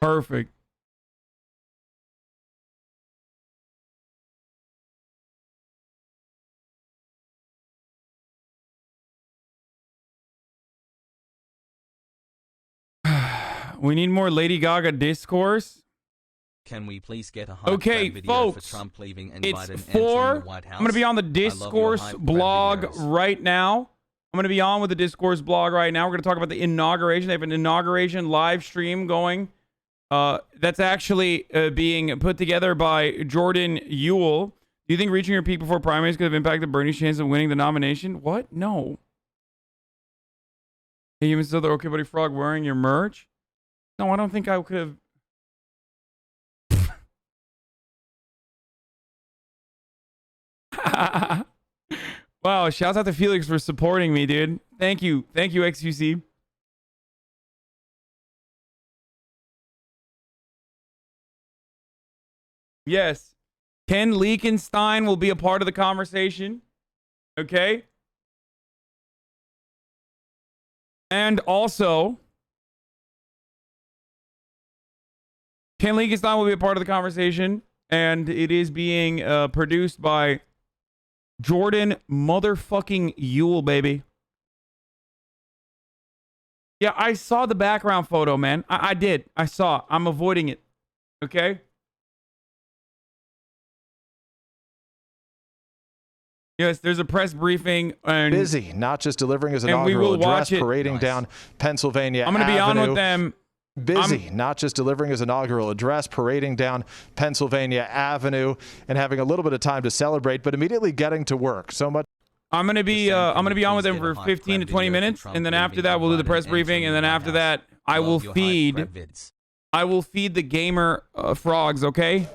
Perfect. We need more Lady Gaga discourse. Can we please get a okay, video folks, for Trump leaving and it's Biden 4. entering the White House? I'm going to be on the Discourse blog right now. I'm going to be on with the Discourse blog right now. We're going to talk about the inauguration. They have an inauguration live stream going. That's actually being put together by Jordan Ewell. Do you think reaching your peak before primaries could have impacted Bernie's chance of winning the nomination? What? No. Hey, you Mr. the Okay Buddy Frog wearing your merch? No, I don't think I could have. Wow, shouts out to Felix for supporting me, dude. Thank you. Thank you, XQC. Yes. Ken Leakenstein will be a part of the conversation. Okay. And also, Ken Leakenstein will be a part of the conversation. And it is being produced by Jordan motherfucking Ewell, baby. Yeah, I saw the background photo, man. I did. I saw. I'm avoiding it. Okay? Yes, there's a press briefing. And busy, not just delivering his inaugural address, parading down Pennsylvania Avenue. I'm going to be on with them. Busy, not just delivering his inaugural address, parading down Pennsylvania Avenue, and having a little bit of time to celebrate, but immediately getting to work. So much. I'm gonna be on with them for 15 to 20 minutes, and then after that we'll do the press briefing, and then after that I will feed the gamer frogs. Okay.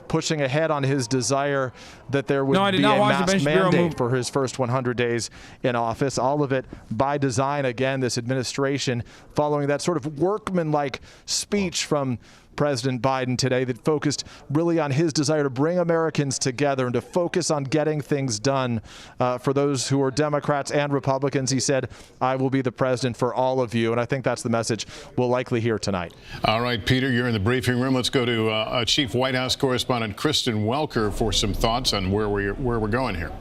Pushing ahead on his desire that there would be a mask mandate for his first 100 days in office. All of it by design. Again, this administration following that sort of workmanlike speech from President Biden today that focused really on his desire to bring Americans together and to focus on getting things done for those who are Democrats and Republicans. He said, I will be the president for all of you. And I think that's the message we'll likely hear tonight. All right, Peter, you're in the briefing room. Let's go to Chief White House Correspondent Kristen Welker for some thoughts on where we're going here.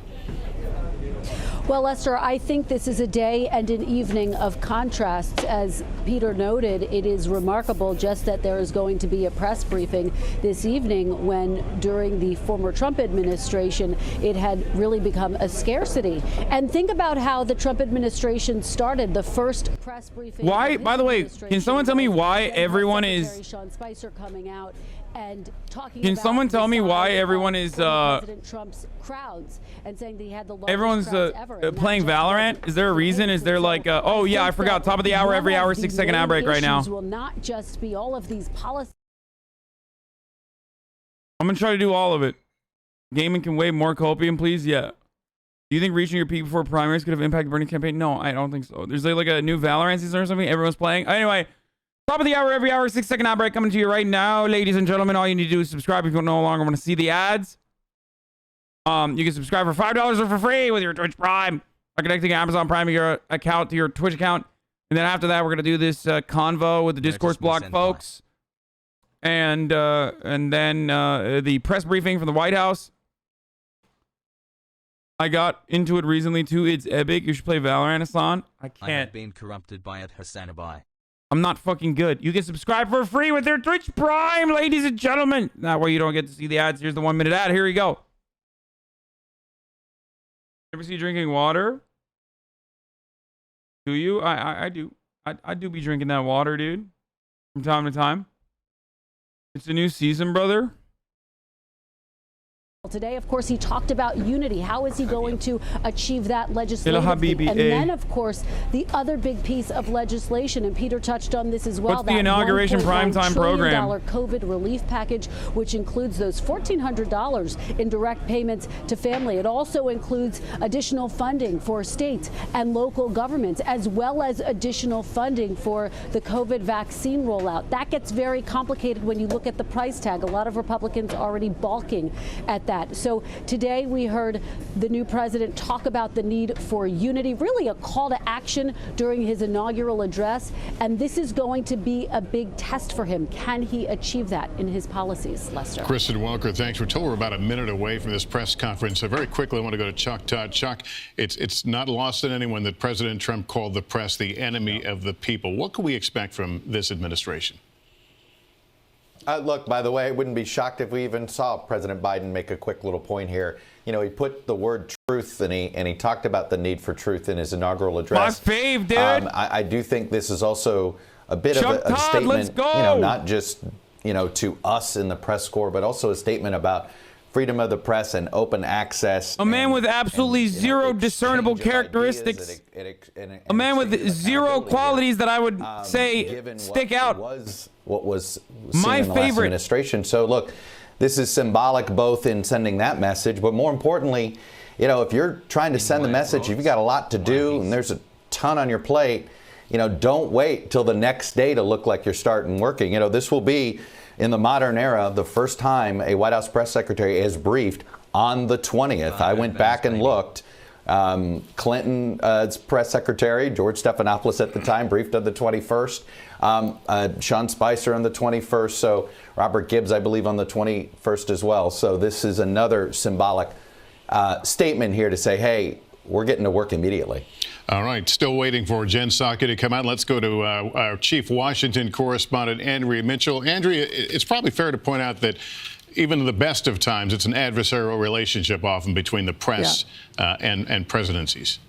Well, Lester, I think this is a day and an evening of contrasts. As Peter noted, it is remarkable just that there is going to be a press briefing this evening when during the former Trump administration, it had really become a scarcity. And think about how the Trump administration started the first press briefing. Why, by the way, can someone tell me why everyone is... Sean Spicer coming out and talking Can someone tell me why everyone is President Trump's crowds and saying that he had the everyone's playing Valorant? Is there a reason? Is there like oh yeah, I forgot, top of the hour every hour, 6-second ad break right now. Will not just be all of these policies. I'm gonna try to do all of it. Gaming can waive more copium, please. Yeah. Do you think reaching your peak before primaries could have impacted Bernie's campaign? No, I don't think so. There's like a new Valorant season or something everyone's playing. Anyway, top of the hour every hour, 6-second ad break coming to you right now, ladies and gentlemen. All you need to do is subscribe if you no longer want to see the ads. You can subscribe for $5 or for free with your Twitch Prime by connecting Amazon Prime your account to your Twitch account. And then after that, we're gonna do this convo with the Discourse blog folks, and then the press briefing from the White House. I got into it recently too. It's epic. You should play Valorant, Hassan. I can't. I have been corrupted by it, Hasanabi. I'm not fucking good. You can subscribe for free with your Twitch Prime, ladies and gentlemen. That way you don't get to see the ads. Here's the 1-minute ad. Here we go. Ever see you drinking water? Do you? I do. I do be drinking that water, dude. From time to time. It's a new season, brother. Today, of course, he talked about unity. How is he going to achieve that legislatively? And then, of course, the other big piece of legislation, and Peter touched on this as well. What's the Inauguration primetime program? $1 relief package, which includes those $1,400 in direct payments to family. It also includes additional funding for states and local governments, as well as additional funding for the COVID vaccine rollout. That gets very complicated when you look at the price tag. A lot of Republicans already balking at that. that. So today we heard the new president talk about the need for unity, really a call to action during his inaugural address. And this is going to be a big test for him. Can he achieve that in his policies, Lester? Kristen Welker, thanks. We're told we're about a minute away from this press conference. So very quickly, I want to go to Chuck Todd. Chuck, it's not lost on anyone that President Trump called the press the enemy of the people. What can we expect from this administration? Look, by the way, I wouldn't be shocked if we even saw President Biden make a quick little point here. You know, he put the word truth and he talked about the need for truth in his inaugural address. My fave, dude. I do think this is also a bit Chuck of a Todd, statement, let's go. you know, not just, you know, to us in the press corps, but also a statement about freedom of the press and open access. A man with absolutely zero discernible characteristics. A man with zero qualities that I would say stick out. What was my in the last administration. So look, this is symbolic both in sending that message, but more importantly, you know, if you're trying to send the message, if you've got a lot to do and there's a ton on your plate, you know, don't wait till the next day to look like you're starting working. You know, this will be, in the modern era, the first time a White House press secretary is briefed on the 20th. I went back and looked. Clinton's press secretary, George Stephanopoulos at the time, briefed on the 21st. Sean Spicer on the 21st. So Robert Gibbs, I believe, on the 21st as well. So this is another symbolic statement here to say, hey, we're getting to work immediately. All right. Still waiting for Jen Psaki to come out. Let's go to our chief Washington correspondent, Andrea Mitchell. Andrea, it's probably fair to point out that even in the best of times, it's an adversarial relationship often between the press and presidencies.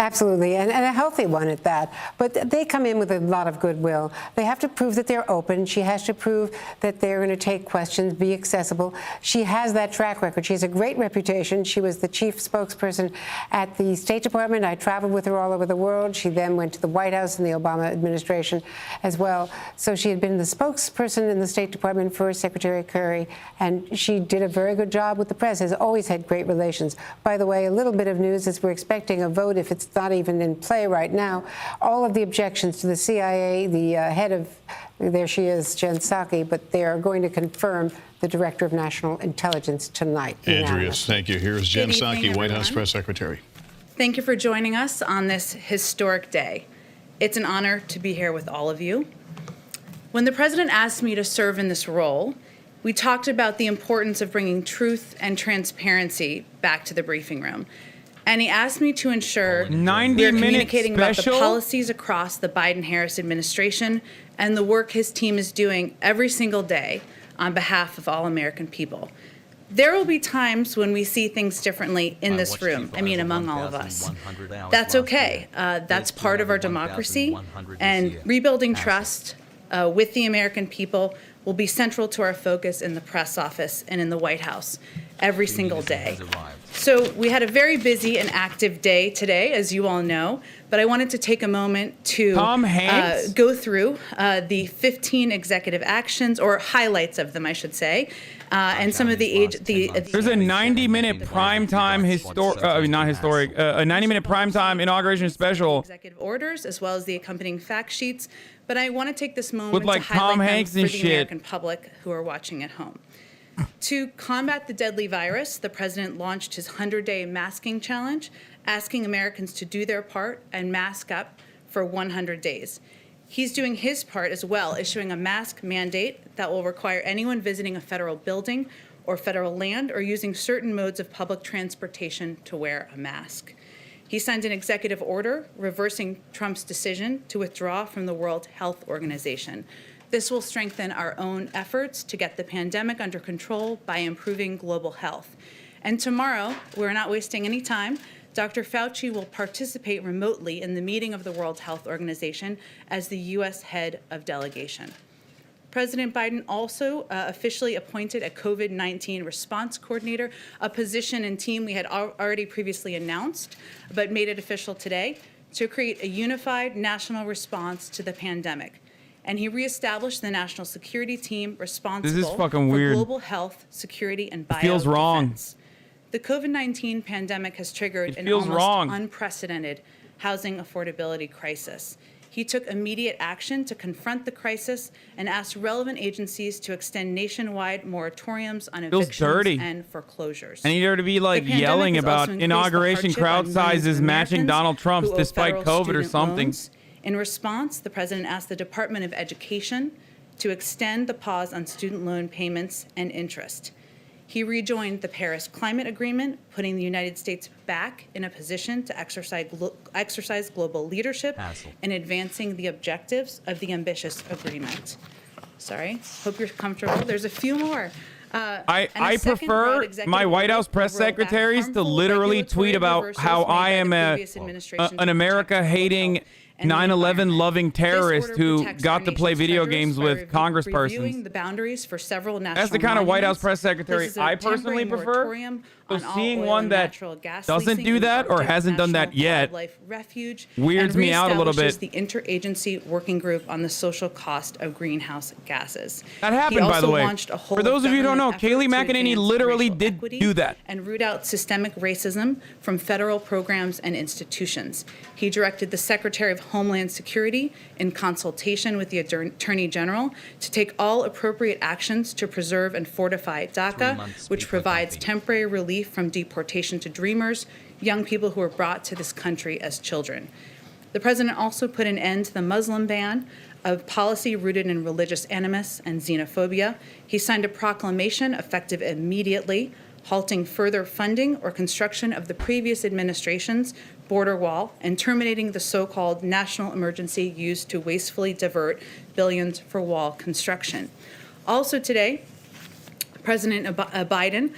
Absolutely, and a healthy one at that. But they come in with a lot of goodwill. They have to prove that they're open. She has to prove that they're going to take questions, be accessible. She has that track record. She has a great reputation. She was the chief spokesperson at the State Department. I traveled with her all over the world. She then went to the White House in the Obama administration as well. So she had been the spokesperson in the State Department for Secretary Kerry, and she did a very good job with the press, has always had great relations. By the way, a little bit of news is we're expecting a vote, if it's not even in play right now. All of the objections to the CIA, the head of, there she is, Jen Psaki, but they are going to confirm the Director of National Intelligence tonight. Andrea, thank you. Here's Jen Psaki, White House Press Secretary. Thank you for joining us on this historic day. It's an honor to be here with all of you. When the President asked me to serve in this role, we talked about the importance of bringing truth and transparency back to the briefing room. And he asked me to ensure we're communicating about the policies across the Biden-Harris administration and the work his team is doing every single day on behalf of all American people. There will be times when we see things differently in this room, I mean, among all of us. That's okay. That's part of our democracy. And rebuilding trust with the American people will be central to our focus in the press office and in the White House every single day. So we had a very busy and active day today, as you all know, but I wanted to take a moment to go through the 15 executive actions, or highlights of them, I should say, and some of the There's a 90-minute primetime a 90-minute primetime inauguration special. Executive orders, as well as the accompanying fact sheets. But I want to take this moment with like to highlight Tom Hanks them and for the shit. American public who are watching at home. To combat the deadly virus, the president launched his 100-day masking challenge, asking Americans to do their part and mask up for 100 days. He's doing his part as well, issuing a mask mandate that will require anyone visiting a federal building or federal land or using certain modes of public transportation to wear a mask. He signed an executive order reversing Trump's decision to withdraw from the World Health Organization. This will strengthen our own efforts to get the pandemic under control by improving global health. And tomorrow, we're not wasting any time, Dr. Fauci will participate remotely in the meeting of the World Health Organization as the U.S. head of delegation. President Biden also officially appointed a COVID-19 response coordinator, a position and team we had already previously announced, but made it official today, to create a unified national response to the pandemic. And he reestablished the national security team responsible for global health, security, and biodefense. Feels wrong. The COVID-19 pandemic has triggered an almost unprecedented housing affordability crisis. He took immediate action to confront the crisis and asked relevant agencies to extend nationwide moratoriums on evictions and foreclosures. I need her to be like yelling about inauguration crowd sizes matching Donald Trump's despite COVID or something. In response, the president asked the Department of Education to extend the pause on student loan payments and interest. He rejoined the Paris Climate Agreement, putting the United States back in a position to exercise global leadership in advancing the objectives of the ambitious agreement. Sorry, hope you're comfortable. There's a few more. I prefer my White House press secretaries to literally tweet about how I am an America-hating 9/11 loving terrorist who got to play video games with congresspersons. The boundaries for several national That's the kind of White House press secretary I personally prefer. So seeing one that doesn't do that or hasn't done that yet weirds me out a little bit. The interagency working group on the social cost of greenhouse gases. That happened, by the way. For those of you who don't know, Kayleigh McEnany literally did do that. And root out systemic racism from federal programs and institutions. He directed the Secretary of Homeland Security, in consultation with the Attorney General, to take all appropriate actions to preserve and fortify DACA, which provides temporary relief from deportation to Dreamers, young people who were brought to this country as children. The president also put an end to the Muslim ban, a policy rooted in religious animus and xenophobia. He signed a proclamation effective immediately, halting further funding or construction of the previous administration's border wall and terminating the so-called national emergency used to wastefully divert billions for wall construction. Also today, President Biden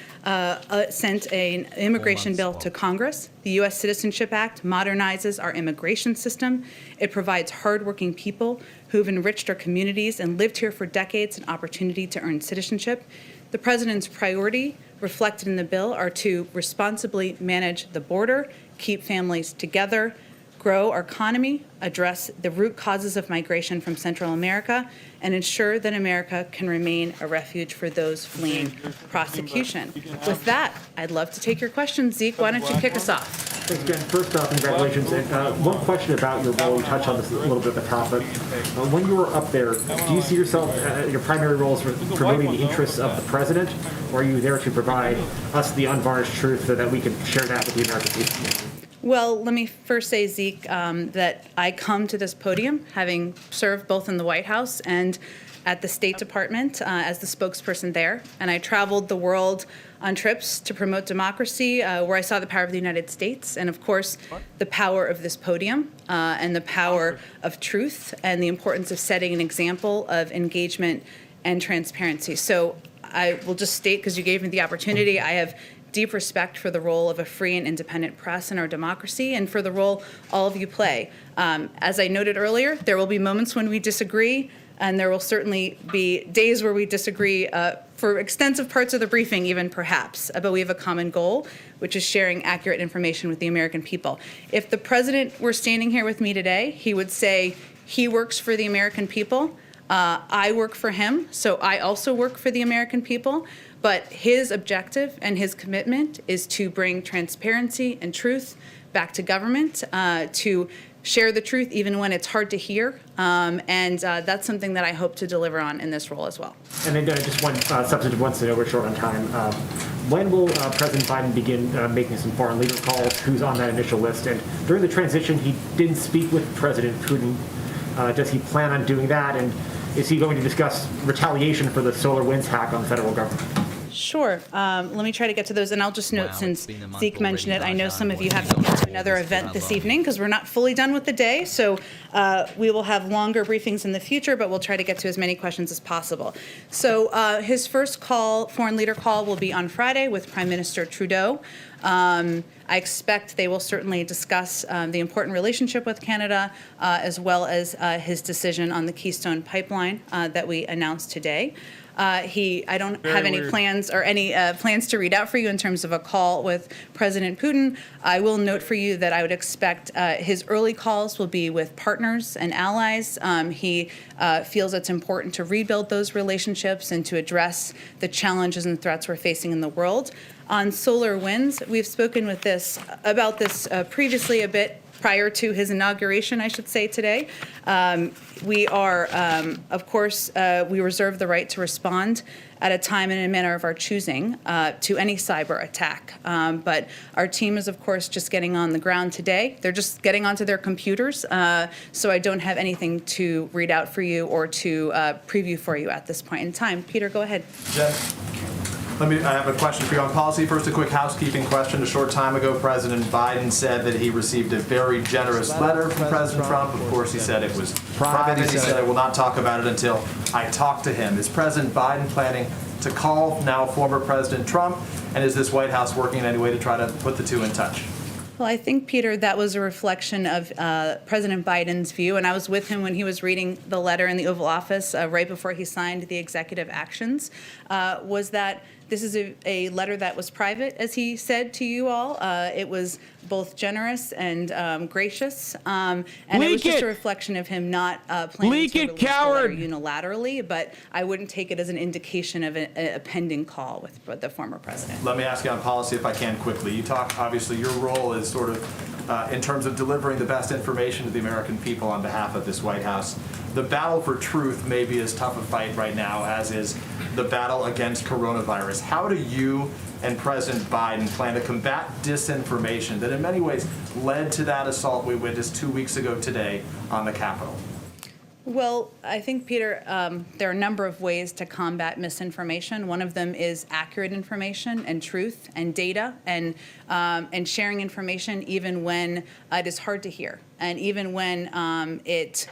sent an immigration bill to Congress. The U.S. Citizenship Act modernizes our immigration system. It provides hardworking people who've enriched our communities and lived here for decades an opportunity to earn citizenship. The president's priority reflected in the bill are to responsibly manage the border, keep families together, grow our economy, address the root causes of migration from Central America, and ensure that America can remain a refuge for those fleeing prosecution. With that, I'd love to take your questions. Zeke, why don't you kick us off? Thanks, Jen. First off, congratulations. And one question about your role. You touched on this a little bit at the top, but when you were up there, do you see yourself, your primary role is promoting the interests of the president, or are you there to provide us the unvarnished truth so that we can share that with the American people? Well, let me first say, Zeke, that I come to this podium having served both in the White House and at the State Department as the spokesperson there. And I traveled the world on trips to promote democracy, where I saw the power of the United States and, of course, the power of this podium and the power of truth and the importance of setting an example of engagement and transparency. So I will just state, because you gave me the opportunity, I have deep respect for the role of a free and independent press in our democracy and for the role all of you play. As I noted earlier, there will be moments when we disagree, and there will certainly be days where we disagree for extensive parts of the briefing, even perhaps. But we have a common goal, which is sharing accurate information with the American people. If the president were standing here with me today, he would say he works for the American people. I work for him, so I also work for the American people. But his objective and his commitment is to bring transparency and truth back to government, to share the truth even when it's hard to hear. And that's something that I hope to deliver on in this role as well. And then just one substantive one, so I know we're short on time. When will President Biden begin making some foreign leader calls? Who's on that initial list? And during the transition, he didn't speak with President Putin. Does he plan on doing that? And is he going to discuss retaliation for the solar winds hack on the federal government? Sure. Let me try to get to those. And I'll just note, since Zeke mentioned it, I know some of you have to get to another event this evening because we're not fully done with the day. So we will have longer briefings in the future, but we'll try to get to as many questions as possible. So his first call, foreign leader call, will be on Friday with Prime Minister Trudeau. I expect they will certainly discuss the important relationship with Canada, as well as his decision on the Keystone Pipeline that we announced today. I don't have any plans or any plans to read out for you in terms of a call with President Putin. I will note for you that I would expect his early calls will be with partners and allies. He feels it's important to rebuild those relationships and to address the challenges and threats we're facing in the world. On solar winds, we've spoken about this previously a bit. prior to his inauguration, I should say, today. We are, of course, we reserve the right to respond at a time and in a manner of our choosing to any cyber attack. But our team is, of course, just getting on the ground today. They're just getting onto their computers, so I don't have anything to read out for you or to preview for you at this point in time. Peter, go ahead. Jen, I have a question for you on policy. First, a quick housekeeping question. A short time ago, President Biden said that he received a very generous letter from President Trump. Of course, he said it was private. He said, I will not talk about it until I talk to him. Is President Biden planning to call now former President Trump? And is this White House working in any way to try to put the two in touch? Well, I think, Peter, that was a reflection of President Biden's view, and I was with him when he was reading the letter in the Oval Office right before he signed the executive actions, was that this is a letter that was private, as he said to you all. It was both generous and gracious, and it was just a reflection of him not planning to release the letter unilaterally, but I wouldn't take it as an indication of a pending call with the former president. Let me ask you on policy, if I can, quickly. You talk, obviously, your role is sort of in terms of delivering the best information to the American people on behalf of this White House. The battle for truth may be as tough a fight right now as is the battle against coronavirus. How do you and President Biden plan to combat disinformation that in many ways led to that assault we witnessed 2 weeks ago today on the Capitol? Well, I think, Peter, there are a number of ways to combat misinformation. One of them is accurate information and truth and data and sharing information even when it is hard to hear and even when it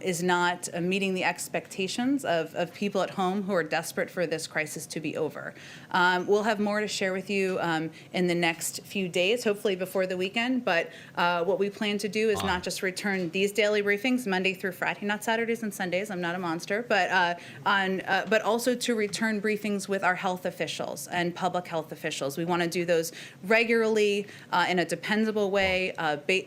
is not meeting the expectations of people at home who are desperate for this crisis to be over. We'll have more to share with you in the next few days, hopefully before the weekend. But what we plan to do is not just return these daily briefings Monday through Friday, not Saturdays and Sundays. I'm not a monster, but also to return briefings with our health officials and public health officials. We want to do those regularly in a dependable way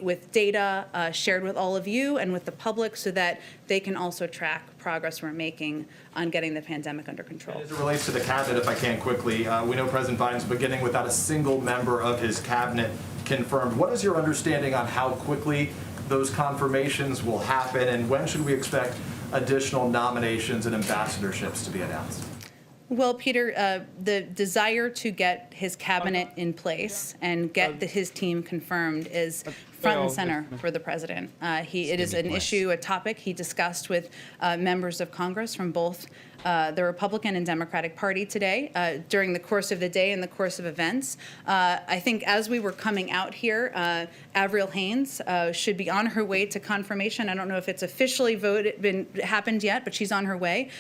with data shared with all of you and with the public, so that they can also track progress we're making on getting the pandemic under control. As it relates to the cabinet, if I can quickly, we know President Biden's beginning without a single member of his cabinet confirmed. What is your understanding on how quickly those confirmations will happen, and when should we expect additional nominations and ambassadorships to be announced? Well, Peter, the desire to get his cabinet in place and get his team confirmed is front and center for the president. It is an issue, a topic he discussed with members of Congress from both the Republican and Democratic Party today during the course of the day and the course of events. I think as we were coming out here, Avril Haines should be on her way to confirmation. I don't know if it's officially happened yet, but she's on her way.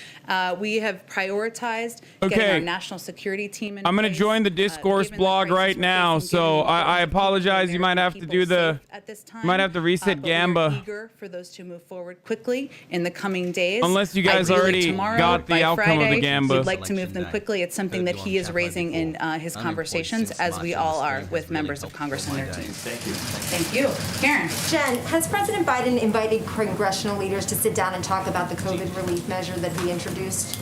We have prioritized getting our national security team in place. I'm going to join the discourse blog right now, so I apologize. You might have to do the. At this time, might have to reset Gamba. We're eager for those to move forward quickly in the coming days. Unless you guys already got the outcome of the Gamba. We'd like to move them quickly. It's something that he is raising in his conversations, as we all are with members of Congress and their teams. Thank you. Thank you. Karen. Jen, has President Biden invited congressional leaders to sit down and talk about the COVID relief measure that he introduced?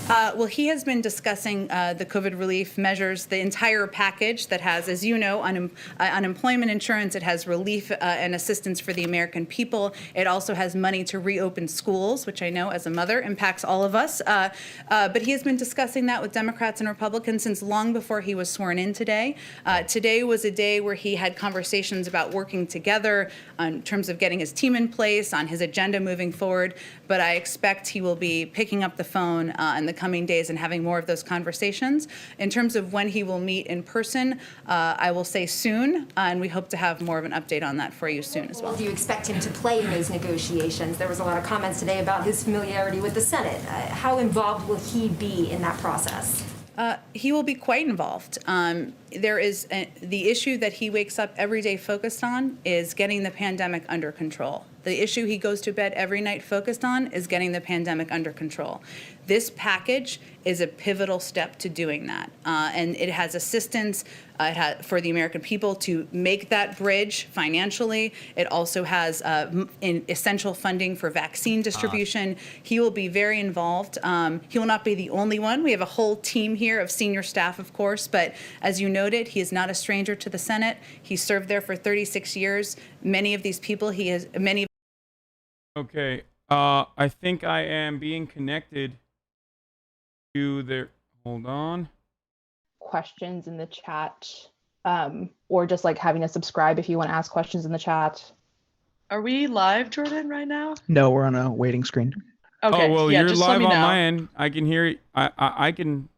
Well, he has been discussing the COVID relief measures, the entire package that has, as you know, unemployment insurance. It has relief and assistance for the American people. It also has money to reopen schools, which I know as a mother impacts all of us. But he has been discussing that with Democrats and Republicans since long before he was sworn in today. Today was a day where he had conversations about working together in terms of getting his team in place, on his agenda moving forward. But I expect he will be picking up the phone in the coming days and having more of those conversations. In terms of when he will meet in person, I will say soon, and we hope to have more of an update on that for you soon as well. Do you expect him to play in those negotiations? There was a lot of comments today about his familiarity with the Senate. How involved will he be in that process? He will be quite involved. There is the issue that he wakes up every day focused on is getting the pandemic under control. The issue he goes to bed every night focused on is getting the pandemic under control. This package is a pivotal step to doing that. And it has assistance for the American people to make that bridge financially. It also has essential funding for vaccine distribution. He will be very involved. He will not be the only one. We have a whole team here of senior staff, of course, but as you noted, he is not a stranger to the Senate. He served there for 36 years. Many of these people, Okay, I think I am being connected to their, hold on. Questions in the chat, or just like having to subscribe if you want to ask questions in the chat. Are we live, Jordan, right now? No, we're on a waiting screen. Okay. Oh, well, yeah, you're just live let me on know. my end. I can hear it. I can.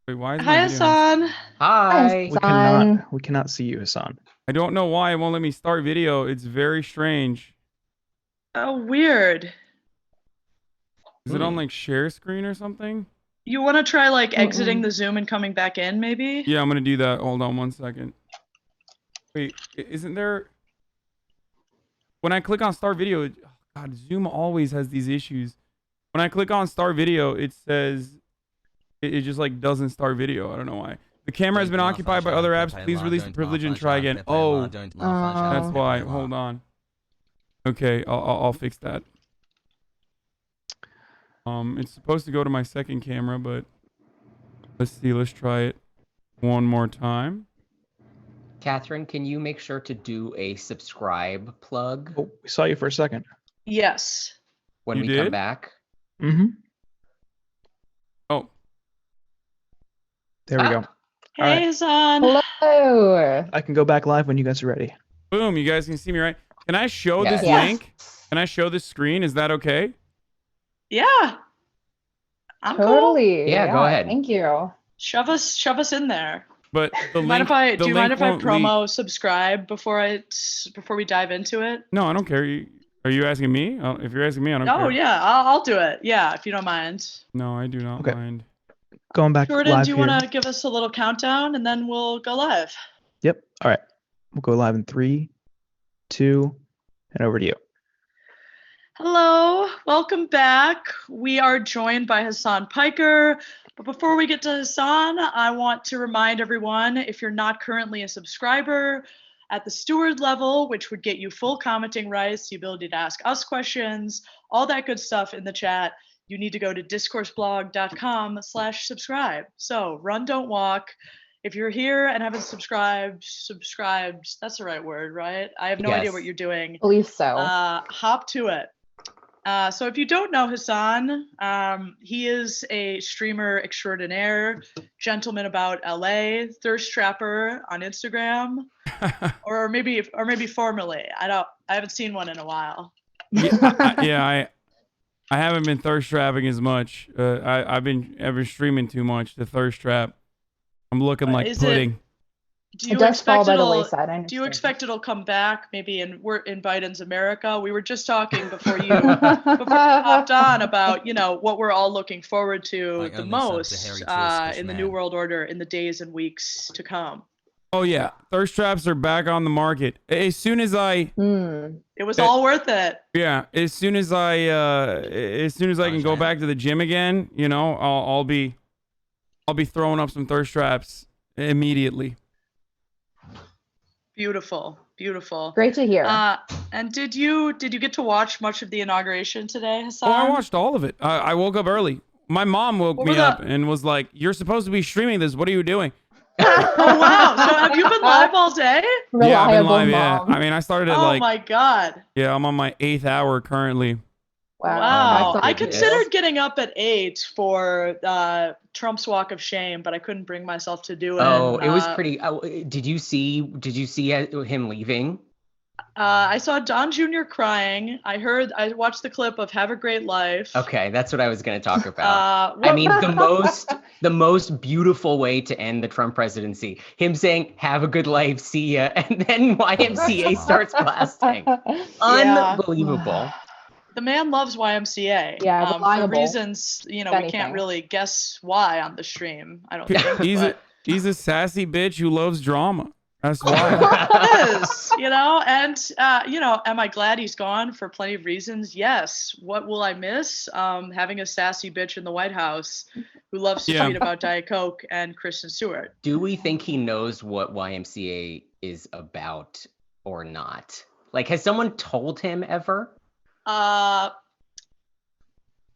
Wait, why is Hi, my video? Hassan. Hi. We cannot see you, Hassan. I don't know why it won't let me start video. It's very strange. Oh, weird. Is it on like share screen or something? You want to try like exiting the Zoom and coming back in, maybe? Yeah, I'm gonna do that. Hold on 1 second. Wait, isn't there? When I click on start video, God, Zoom always has these issues. When I click on start video, it says it just like doesn't start video. I don't know why. The camera has been occupied by other apps. Please release the privilege and try again. Oh, that's why. Hold on. Okay, I'll fix that. It's supposed to go to my second camera, but let's see. Let's try it one more time. Catherine, can you make sure to do a subscribe plug? Oh, we saw you for a second. Yes. When You we did? come back. Mm-hmm. Oh. There we go. Hey, All right. Hassan. Hello. I can go back live when you guys are ready. Boom, you guys can see me, right? Can I show this Yes. link? Can I show this screen? Is that okay? Yeah. I'm cool. Totally. Yeah, go ahead. Thank you. Shove us in there. But the Do you link, mind the do you mind link if I won't promo leak. subscribe before we dive into it? No, I don't care. Are you asking me? If you're asking me, I don't care. Oh yeah, I'll do it. Yeah, if you don't mind. No, I do not Okay. mind. Going back Jordan, live do you here. want to give us a little countdown and then we'll go live? Yep. All right. We'll go live in 3, 2, and over to you. Hello, welcome back. We are joined by Hassan Piker. But before we get to Hassan, I want to remind everyone, if you're not currently a subscriber, at the steward level, which would get you full commenting rights, the ability to ask us questions, all that good stuff in the chat, you need to go to discourseblog.com/subscribe. So run, don't walk. If you're here and haven't subscribed, that's the right word, right? I have no idea what you're doing. I believe so. Hop to it. So if you don't know Hassan, he is a streamer extraordinaire, gentleman about LA, thirst trapper on Instagram, or maybe formerly. I haven't seen one in a while. I haven't been thirst trapping as much. I've been streaming too much to thirst trap. I'm looking like pudding. Do you expect it'll come back maybe in Biden's America? We were just talking before you hopped on about, what we're all looking forward to the most in the New World Order in the days and weeks to come. Oh yeah, thirst traps are back on the market. As soon as it was all worth it. Yeah, as soon as I can go back to the gym again, I'll be throwing up some thirst traps immediately. Beautiful. Great to hear. And did you get to watch much of the inauguration today, Hassan? Oh, I watched all of it. I woke up early. My mom woke me up and was like, "You're supposed to be streaming this. What are you doing?" Oh wow! So have you been live all day? Yeah, I've been live. Yeah, I mean, I started at Oh my god! Yeah, I'm on my 8th hour currently. Wow. I considered getting up at 8 for Trump's Walk of Shame, but I couldn't bring myself to do it. Oh, it was pretty. Did you see him leaving? I saw Don Jr. crying. I watched the clip of "Have a Great Life." Okay, that's what I was going to talk about. I mean, the most beautiful way to end the Trump presidency, him saying "Have a good life, see ya," and then YMCA starts blasting. Unbelievable. The man loves YMCA. Yeah, for reasons we can't really guess why on the stream. I don't think. He's a sassy bitch who loves drama. That's why. It is, and am I glad he's gone for plenty of reasons? Yes. What will I miss? Having a sassy bitch in the White House who loves to tweet about Diet Coke and Kristen Stewart. Do we think he knows what YMCA is about or not? Like, has someone told him ever?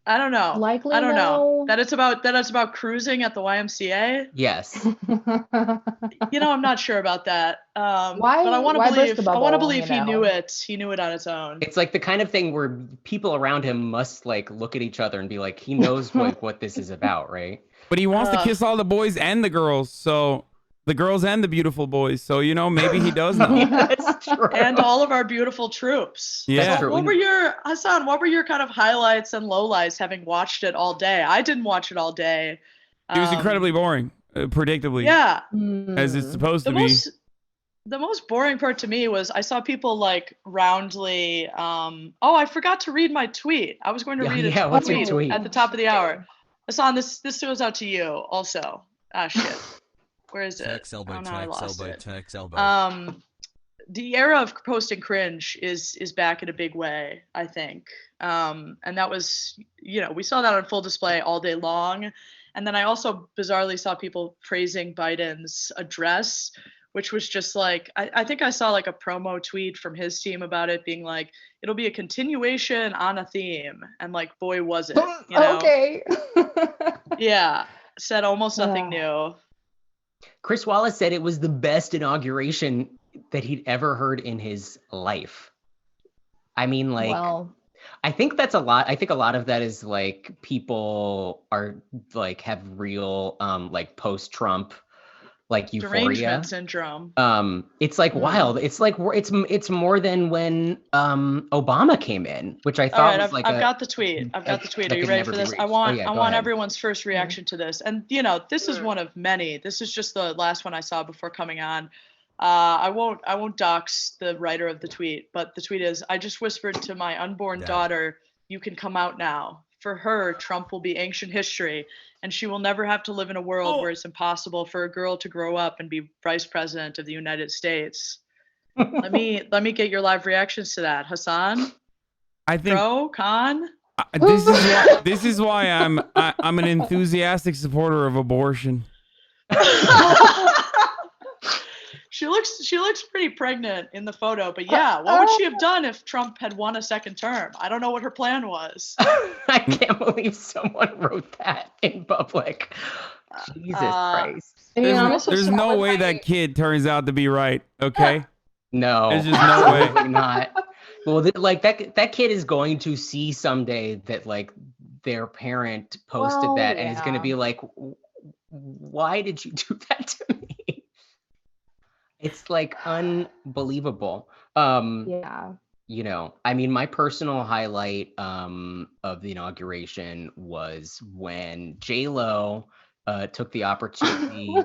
I don't know. Likely I don't know. no. That it's about cruising at the YMCA. Yes. I'm not sure about that. Why? But I want why to burst the believe. I want to bubble, believe he knew it. He knew it on his own. It's like the kind of thing where people around him must like look at each other and be like, he knows what this is about, right? But he wants to kiss all the boys and the girls, so the girls and the beautiful boys. So maybe he does know. That's true. And all of our beautiful troops. Yeah. That's true. What were your kind of highlights and lowlights having watched it all day? I didn't watch it all day. It was incredibly boring, predictably. Yeah. As it's supposed to be. The most boring part to me was I saw people like roundly. I forgot to read my tweet. I was going to read a what's your tweet at the top of the hour. Hassan, this goes out to you also. Ah, shit. Where is it? Turk's elbow, I lost it. Turk's elbow. The era of posting cringe is back in a big way, I think. And that was, we saw that on full display all day long. And then I also bizarrely saw people praising Biden's address, which was just like, I think I saw like a promo tweet from his team about it being like, it'll be a continuation on a theme. And like, boy, was it. Okay. Yeah. Said almost nothing new. Chris Wallace said it was the best inauguration that he'd ever heard in his life. I mean, like, I think that's a lot. I think a lot of that is like people are like have real like post-Trump like euphoria. Derangement syndrome. It's like wild. It's like it's more than when Obama came in, which I thought was like I've got the tweet. Are you ready for this? I want everyone's first reaction to this. And this is one of many. This is just the last one I saw before coming on. I won't dox the writer of the tweet, but the tweet is, I just whispered to my unborn daughter, you can come out now. For her, Trump will be ancient history, and she will never have to live in a world where it's impossible for a girl to grow up and be vice president of the United States. Let me get your live reactions to that. Hassan? I think pro, con? This is why I'm an enthusiastic supporter of abortion. She looks pretty pregnant in the photo, but yeah, what would she have done if Trump had won a second term? I don't know what her plan was. I can't believe someone wrote that in public. Jesus Christ. There's no way that kid turns out to be right, okay? No. There's just no way. Absolutely not. Well, like that kid is going to see someday that like their parent posted that and is going to be like, why did you do that to me? It's like unbelievable. Yeah. I mean, my personal highlight of the inauguration was when J-Lo took the opportunity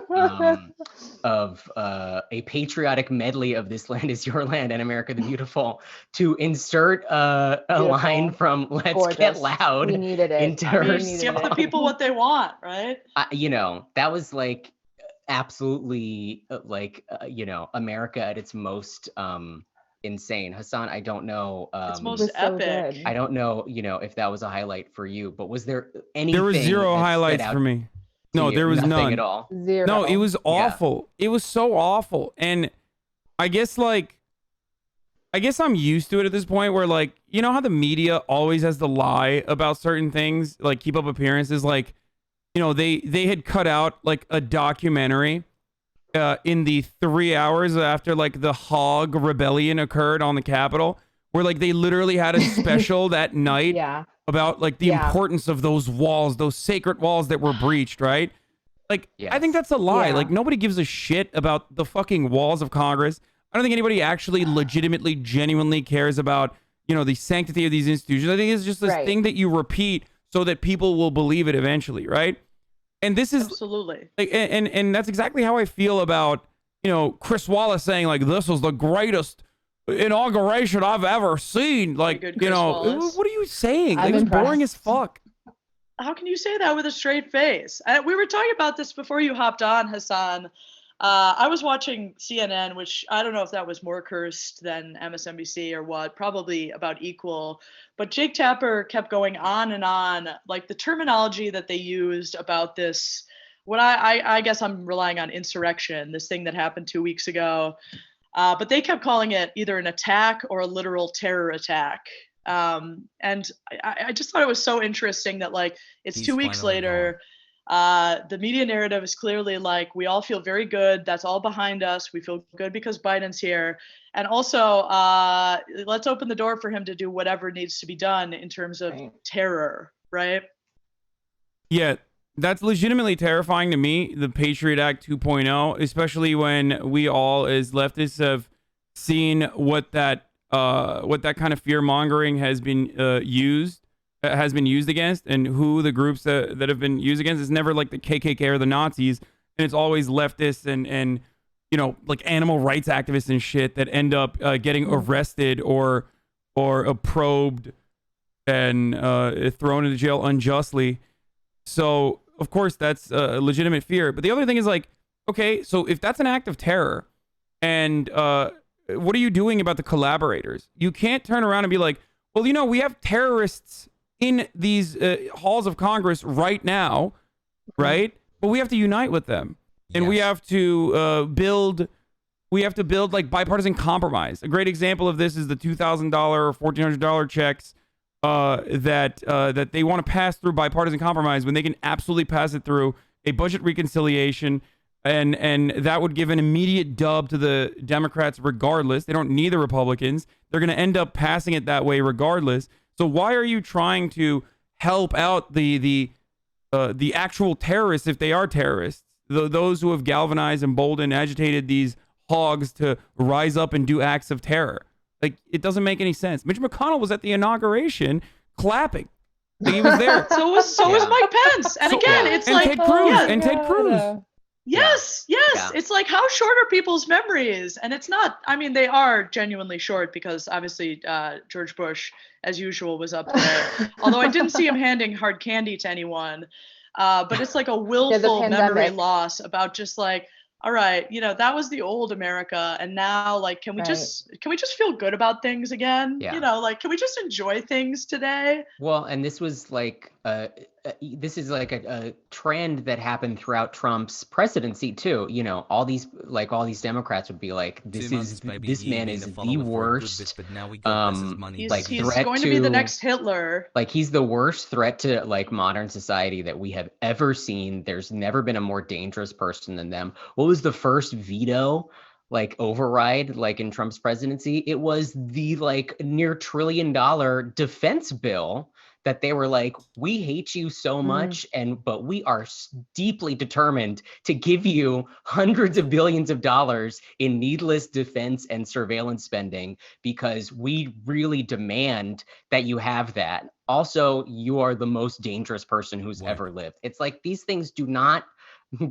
of a patriotic medley of This Land Is Your Land and America the Beautiful to insert a line from Let's Get Loud we needed it. into her Give the people what they want, right? That was like absolutely America at its most insane. Hassan, I don't know. It's most epic. I don't know, if that was a highlight for you, but was there anything? There was zero highlights for me. No, there was nothing none at all. Zero. No, it was awful. Yeah. It was so awful. And I guess I'm used to it at this point where like, you know how the media always has to lie about certain things, like keep up appearances, like, they had cut out like a documentary in the 3 hours after like the hog rebellion occurred on the Capitol, where like they literally had a special that night about like the importance of those walls, those sacred walls that were breached, right? Like, I think that's a lie. Like nobody gives a shit about the fucking walls of Congress. I don't think anybody actually legitimately, genuinely cares about, the sanctity of these institutions. I think it's just this thing that you repeat so that people will believe it eventually, right? And this is absolutely like, and that's exactly how I feel about, Chris Wallace saying like, this was the greatest inauguration I've ever seen. Like, Wallace. What are you saying? It was boring as fuck. How can you say that with a straight face? We were talking about this before you hopped on, Hassan. I was watching CNN, which I don't know if that was more cursed than MSNBC or what, probably about equal. But Jake Tapper kept going on and on, like the terminology that they used about this. What I guess I'm relying on insurrection, this thing that happened 2 weeks ago. But they kept calling it either an attack or a literal terror attack. And I just thought it was so interesting that like it's He's 2 weeks finally later. The media narrative is clearly like, we all feel very good. That's all behind us. We feel good because Biden's here. And also, let's open the door for him to do whatever needs to be done in terms of terror, right? Yeah, that's legitimately terrifying to me, the Patriot Act 2.0, especially when we all as leftists have seen what that kind of fear mongering has been used against, and who the groups that have been used against. It's never like the KKK or the Nazis, and it's always leftists and you know, like animal rights activists and shit that end up getting arrested or probed and thrown into jail unjustly. So of course that's a legitimate fear. But the other thing is like, okay, so if that's an act of terror, and what are you doing about the collaborators? You can't turn around and be like, well, you know, we have terrorists in these halls of Congress right now, right? But we have to unite with them, and we have to build like bipartisan compromise. A great example of this is the $2,000 or $1,400 checks that they want to pass through bipartisan compromise when they can absolutely pass it through a budget reconciliation, and that would give an immediate dub to the Democrats regardless. They don't need the Republicans. They're going to end up passing it that way regardless. So why are you trying to help out the actual terrorists if they are terrorists? Those who have galvanized, emboldened, agitated these hogs to rise up and do acts of terror. Like, it doesn't make any sense. Mitch McConnell was at the inauguration clapping. He was there. so was Mike Pence. And again, it's and like Ted Cruz and Ted Cruz. Yes. It's like, how short are people's memories? And it's not, I mean, they are genuinely short because obviously George Bush, as usual, was up there. Although I didn't see him handing hard candy to anyone. But it's like a willful memory loss about just like, all right, you know, that was the old America, and now like, can we just feel good about things again? Yeah. You know, like, can we just enjoy things today? Well, and this was like this is like a trend that happened throughout Trump's presidency too. You know, all these Democrats would be like, this man is the worst. He's going to be the next Hitler. Like, he's the worst threat to like modern society that we have ever seen. There's never been a more dangerous person than them. What was the first veto like override like in Trump's presidency? It was the like near $1 trillion defense bill that they were like, we hate you so much, but we are deeply determined to give you hundreds of billions of dollars in needless defense and surveillance spending because we really demand that you have that. Also, you are the most dangerous person who's ever lived. It's like, these things do not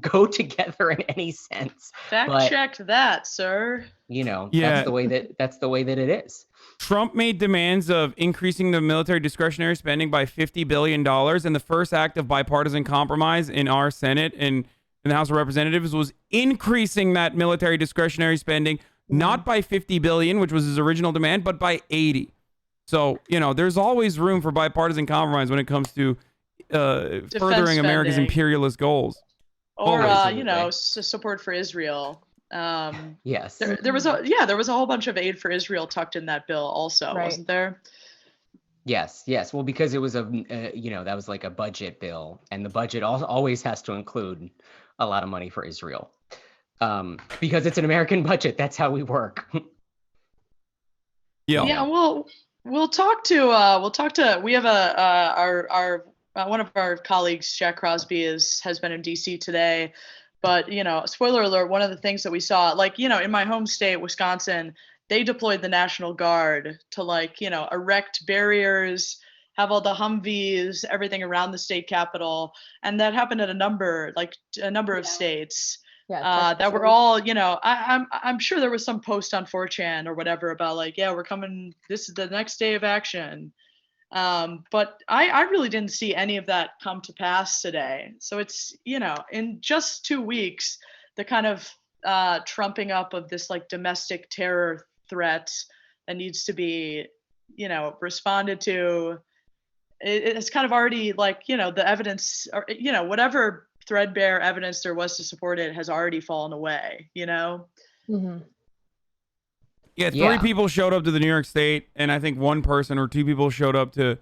go together in any sense. Check that, sir. You know, that's the way that it is. Trump made demands of increasing the military discretionary spending by $50 billion, and the first act of bipartisan compromise in our Senate and in the House of Representatives was increasing that military discretionary spending, not by $50 billion, which was his original demand, but by 80. So, you know, there's always room for bipartisan compromise when it comes to furthering America's imperialist goals. Or, you know, support for Israel. Yes. There was a whole bunch of aid for Israel tucked in that bill also, wasn't there? Yes. Well, because it was that was like a budget bill, and the budget always has to include a lot of money for Israel. Because it's an American budget. That's how we work. Yeah, we'll talk to we have our one of our colleagues, Jack Crosby, has been in DC today. But, you know, spoiler alert, one of the things that we saw, like, you know, in my home state, Wisconsin, they deployed the National Guard to, like, you know, erect barriers, have all the Humvees, everything around the state capitol. And that happened at a number of states that were all, you know, I'm sure there was some post on 4chan or whatever about like, yeah, we're coming, this is the next day of action. But I really didn't see any of that come to pass today. So it's, you know, in just 2 weeks, the kind of trumping up of this like domestic terror threat that needs to be, responded to. It's kind of already like, the evidence, or, whatever threadbare evidence there was to support it has already fallen away, Mm-hmm. Yeah, three people showed up to the New York State, and I think one person or two people showed up to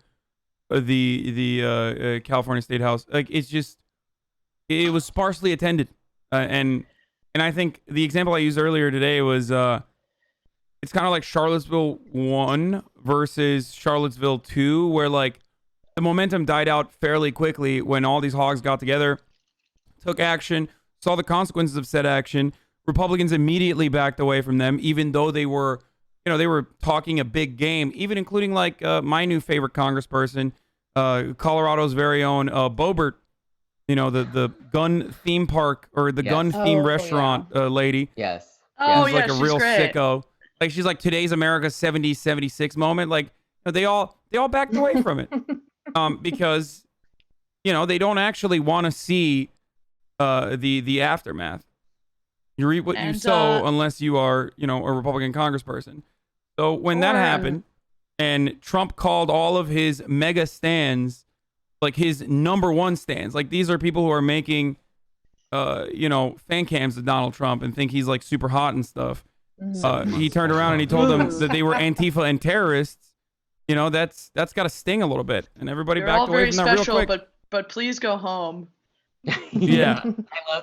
the California State House. Like, it's just, it was sparsely attended, and I think the example I used earlier today was it's kind of like Charlottesville 1 versus Charlottesville 2, where like the momentum died out fairly quickly when all these hogs got together, took action, saw the consequences of said action. Republicans immediately backed away from them, even though they were, they were talking a big game, even including like my new favorite congressperson, Colorado's very own Boebert, the gun theme park or the gun theme restaurant lady. Yes. Oh, who's yeah, like a she's real great. sicko. Like, she's like today's America 70, 76 moment. Like, they all backed away from it because, they don't actually want to see the aftermath. You reap what you sow unless you are, a Republican congressperson. So when that happened and Trump called all of his mega stands, like his number one stands, like these are people who are making, fan cams of Donald Trump and think he's like super hot and stuff. He turned around and he told them that they were Antifa and terrorists. That's got to sting a little bit, and everybody backed away from that real quick. But please go home. Yeah.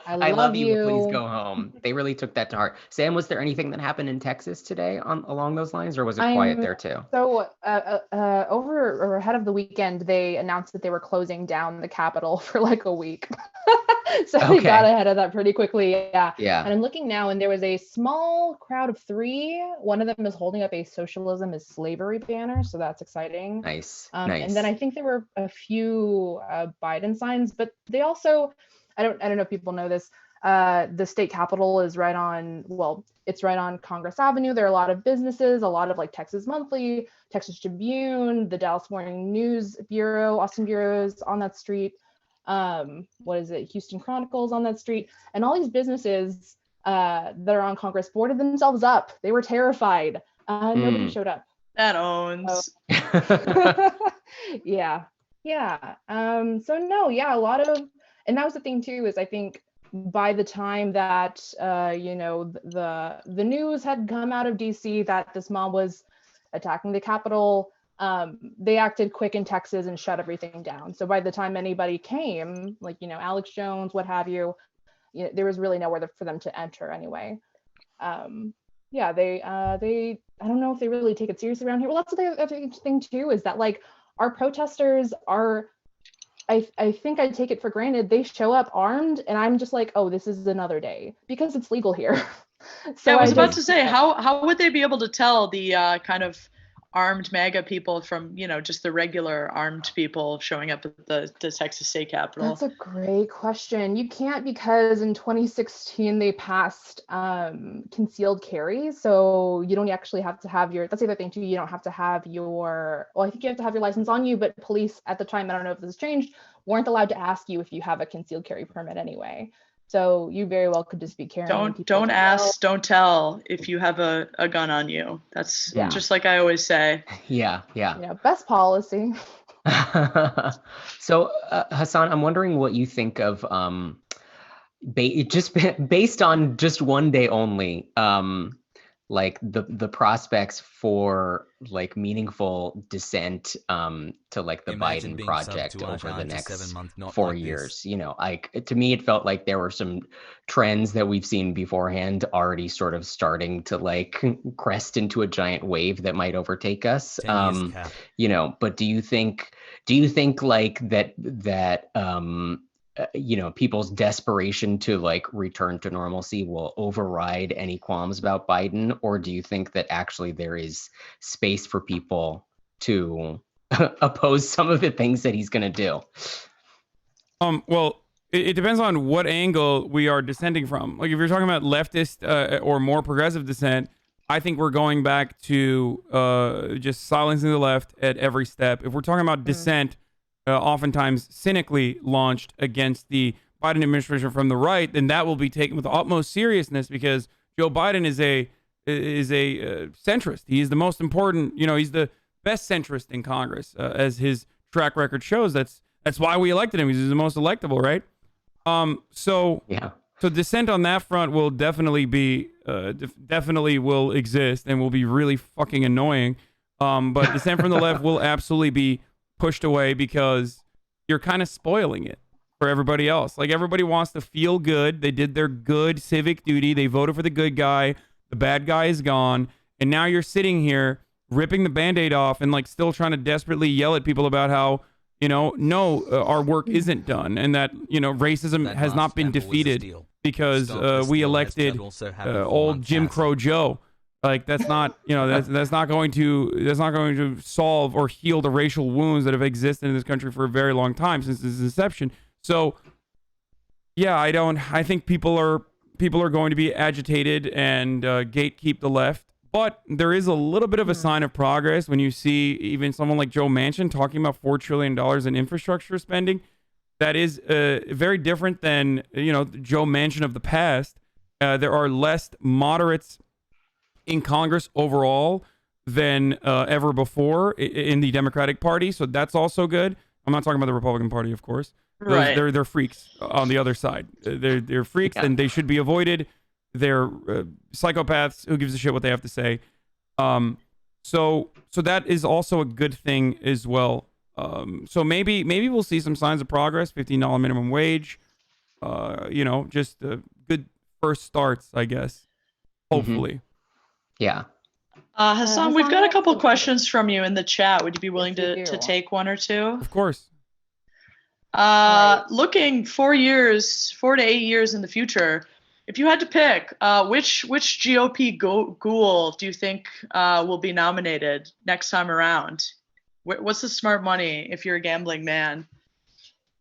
I love you. Please go home. They really took that to heart. Sam, was there anything that happened in Texas today along those lines, or was it quiet there too? So over or ahead of the weekend, they announced that they were closing down the Capitol for like a week. So they got ahead of that pretty quickly. Yeah. And I'm looking now, and there was a small crowd of 3. One of them is holding up a socialism is slavery banner, so that's exciting. Nice. And then I think there were a few Biden signs, but they also, I don't know if people know this, the state capitol is right on Congress Avenue. There are a lot of businesses, a lot of like Texas Monthly, Texas Tribune, the Dallas Morning News Bureau, Austin Bureau's on that street. Houston Chronicles on that street, and all these businesses that are on Congress boarded themselves up. They were terrified. Nobody showed up. That owns. Yeah. So no, a lot of, and that was the thing too, is I think by the time that the news had come out of DC that this mob was attacking the Capitol, they acted quick in Texas and shut everything down. So by the time anybody came, like, Alex Jones, what have you, there was really nowhere for them to enter anyway. They I don't know if they really take it seriously around here. Well, that's the other thing too, is that like our protesters are, I think I take it for granted, they show up armed, and I'm just like, oh, this is another day, because it's legal here. So yeah, I was about to say, how would they be able to tell the kind of armed MAGA people from, just the regular armed people showing up at the Texas State Capitol? That's a great question. You can't, because in 2016 they passed concealed carry, so you don't actually have to have that's the other thing too, you don't have to have I think you have to have your license on you, but police at the time, I don't know if this has changed, weren't allowed to ask you if you have a concealed carry permit anyway. So you very well could just be carrying. Don't ask, don't tell if you have a gun on you. That's just like I always say. Yeah. Best policy. So Hassan, I'm wondering what you think of based on just one day only, like the prospects for like meaningful dissent to like the Biden project over the next 4 years. Like to me, it felt like there were some trends that we've seen beforehand already sort of starting to like crest into a giant wave that might overtake us. But do you think like that people's desperation to like return to normalcy will override any qualms about Biden? Or do you think that actually there is space for people to oppose some of the things that he's going to do? Well, it depends on what angle we are dissenting from. Like if you're talking about leftist or more progressive dissent, I think we're going back to just silencing the left at every step. If we're talking about dissent, oftentimes cynically launched against the Biden administration from the right, then that will be taken with the utmost seriousness because Joe Biden is a centrist. He is the most important. He's the best centrist in Congress, as his track record shows. That's why we elected him. He's the most electable, right? So dissent on that front will definitely be definitely will exist and will be really fucking annoying. But dissent from the left will absolutely be pushed away because you're kind of spoiling it for everybody else. Like, everybody wants to feel good. They did their good civic duty. They voted for the good guy. The bad guy is gone. And now you're sitting here ripping the Band-Aid off and like still trying to desperately yell at people about how, our work isn't done and that, racism has not been defeated because we elected old Jim Crow Joe. Like, that's not, that's not going to solve or heal the racial wounds that have existed in this country for a very long time since its inception. So, yeah, I think people are going to be agitated and gatekeep the left. But there is a little bit of a sign of progress when you see even someone like Joe Manchin talking about $4 trillion in infrastructure spending. That is very different than, Joe Manchin of the past. There are less moderates in Congress overall than ever before in the Democratic Party. So that's also good. I'm not talking about the Republican Party, of course. Right. They're freaks on the other side. They're freaks and they should be avoided. They're psychopaths. Who gives a shit what they have to say? So that is also a good thing as well. So maybe we'll see some signs of progress. $15 minimum wage. Just good first starts, I guess. Hopefully. Yeah. Hassan, we've got a couple questions from you in the chat. Would you be willing to take one or two? Of course. Looking 4 to 8 years in the future, if you had to pick, which GOP ghoul do you think will be nominated next time around? What's the smart money if you're a gambling man?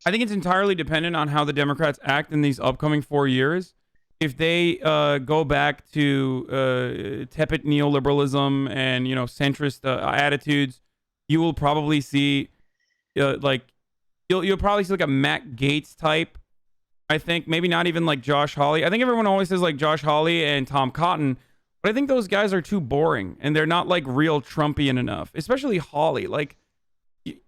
I think it's entirely dependent on how the Democrats act in these upcoming 4 years. If they go back to tepid neoliberalism and centrist attitudes, you will probably see you'll probably see like a Matt Gaetz type. I think maybe not even like Josh Hawley. I think everyone always says like Josh Hawley and Tom Cotton, but I think those guys are too boring and they're not like real Trumpian enough. Especially Hawley. Like,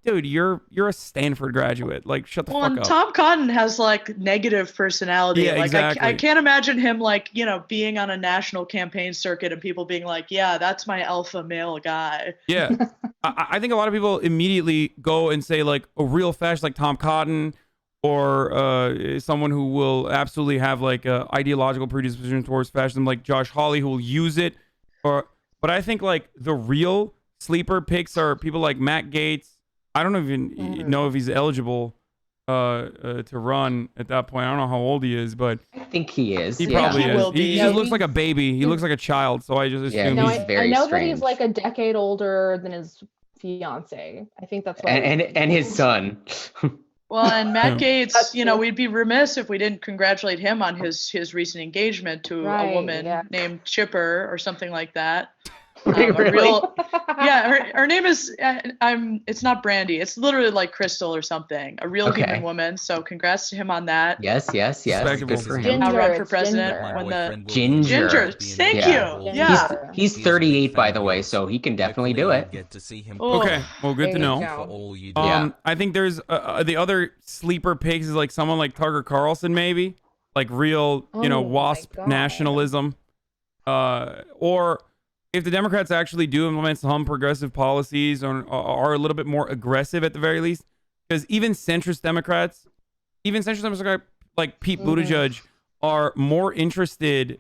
dude, you're a Stanford graduate. Like, shut the fuck up. Tom Cotton has like negative personality. Yeah, like exactly. I can't imagine him like, being on a national campaign circuit and people being like, yeah, that's my alpha male guy. Yeah. I think a lot of people immediately go and say like a real fascist like Tom Cotton or someone who will absolutely have like a ideological predisposition towards fascism like Josh Hawley who will use it. But I think like the real sleeper picks are people like Matt Gaetz. I don't even know if he's eligible to run at that point. I don't know how old he is, but I think he is. He probably he is. will be. He just looks like a baby. He looks like a child. So I just assume he's he's very I know that strange. he's like a decade older than his fiance. I think that's why. And his son. Well, and Matt Gaetz, we'd be remiss if we didn't congratulate him on his recent engagement to a woman named Chipper or something like that. Really? Her name is it's not Brandy, it's literally like Crystal or something, a real human woman. So congrats to him on that. Yes. Good for him. I'll run for president when the Ginger. Thank you. Yeah. He's 38 by the way, so he can definitely do it. okay. Well, good to know. I think there's the other sleeper picks is like someone like Tucker Carlson, maybe like real WASP nationalism, or if the Democrats actually do implement some progressive policies or are a little bit more aggressive at the very least, because even centrist Democrats like Pete Buttigieg are more interested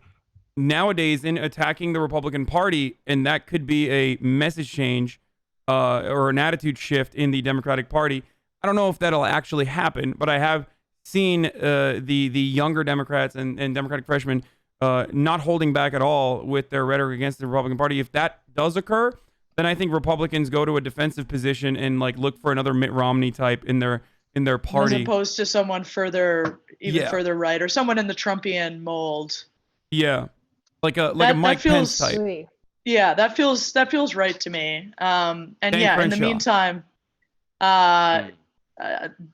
nowadays in attacking the Republican Party, and that could be a message change or an attitude shift in the Democratic Party. I don't know if that'll actually happen, but I have seen the younger Democrats and Democratic freshmen not holding back at all with their rhetoric against the Republican Party. If that does occur, then I think Republicans go to a defensive position and like look for another Mitt Romney type in their party, as opposed to someone further right or someone in the Trumpian mold. Yeah, like a Mike Pence type. Sweet. Yeah, that feels right to me. In the meantime,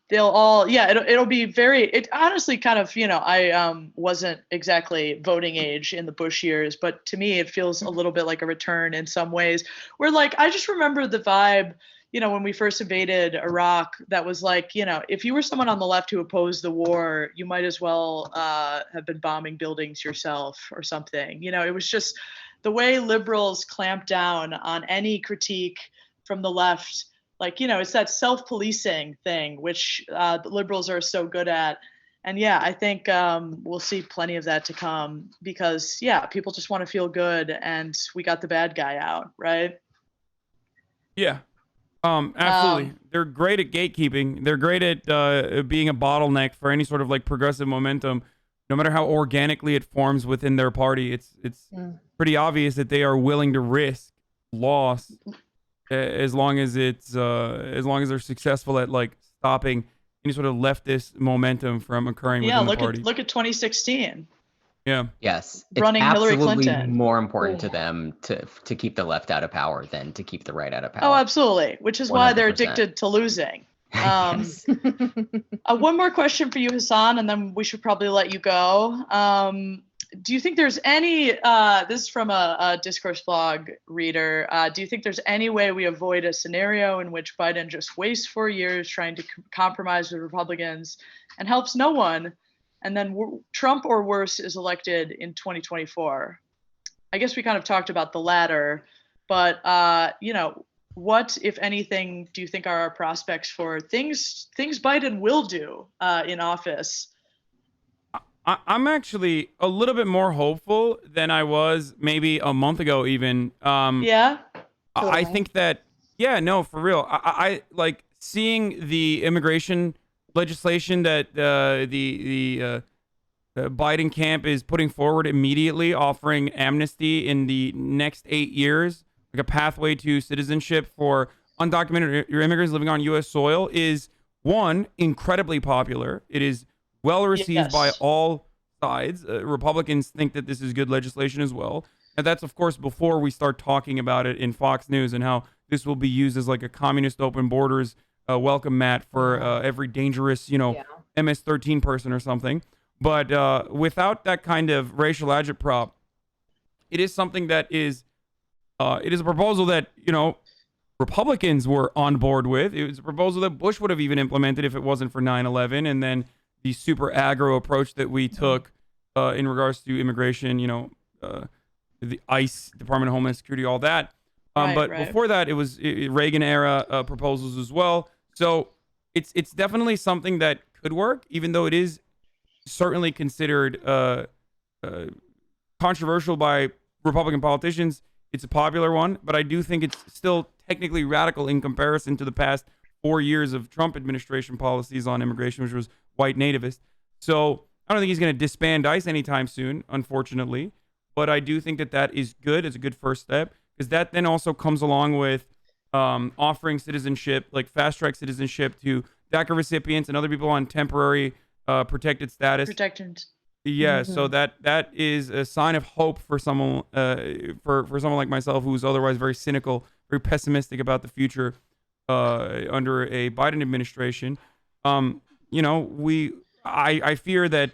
they'll all, it'll be very, it honestly kind of, I wasn't exactly voting age in the Bush years, but to me, it feels a little bit like a return in some ways where like, I just remember the vibe, when we first invaded Iraq, that was like, if you were someone on the left who opposed the war, you might as well have been bombing buildings yourself or something. It was just the way liberals clamp down on any critique from the left. Like, it's that self-policing thing, which the liberals are so good at. And yeah, I think we'll see plenty of that to come because, people just want to feel good and we got the bad guy out, right? Yeah, absolutely. They're great at gatekeeping. They're great at being a bottleneck for any sort of like progressive momentum, no matter how organically it forms within their party. It's pretty obvious that they are willing to risk loss as long as they're successful at like stopping any sort of leftist momentum from occurring within the party. Look at 2016. Yeah. Yes. Running it's Hillary absolutely Clinton. more important to them to keep the left out of power than to keep the right out of power. Oh, absolutely. Which is why they're 100%. Addicted to losing. Yes. One more question for you, Hassan, and then we should probably let you go. Do you think there's any, this is from a discourse blog reader, do you think there's any way we avoid a scenario in which Biden just wastes 4 years trying to compromise with Republicans and helps no one, and then Trump or worse is elected in 2024? I guess we kind of talked about the latter, but, what, if anything, do you think are our prospects for things Biden will do in office? I'm actually a little bit more hopeful than I was maybe a month ago even. I think that, for real. I like seeing the immigration legislation that the Biden camp is putting forward immediately, offering amnesty in the next 8 years, like a pathway to citizenship for undocumented immigrants living on U.S. soil, is one, incredibly popular. It is well received by all sides. Republicans think that this is good legislation as well. And that's, of course, before we start talking about it in Fox News and how this will be used as like a communist open borders welcome mat for every dangerous, MS-13 person or something. But without that kind of racial agitprop, it is something that is, it is a proposal that, Republicans were on board with. It was a proposal that Bush would have even implemented if it wasn't for 9/11, and then the super aggro approach that we took in regards to immigration, the ICE, Department of Homeland Security, all that. But before that, it was Reagan era proposals as well. So it's definitely something that could work, even though it is certainly considered controversial by Republican politicians. It's a popular one, but I do think it's still technically radical in comparison to the past 4 years of Trump administration policies on immigration, which was white nativist. So I don't think he's going to disband ICE anytime soon, unfortunately. But I do think that that is good. It's a good first step, because that then also comes along with offering citizenship, like fast-track citizenship to DACA recipients and other people on temporary protected status. Yeah, so that is a sign of hope for someone for someone like myself, who's otherwise very cynical, very pessimistic about the future under a Biden administration. I fear that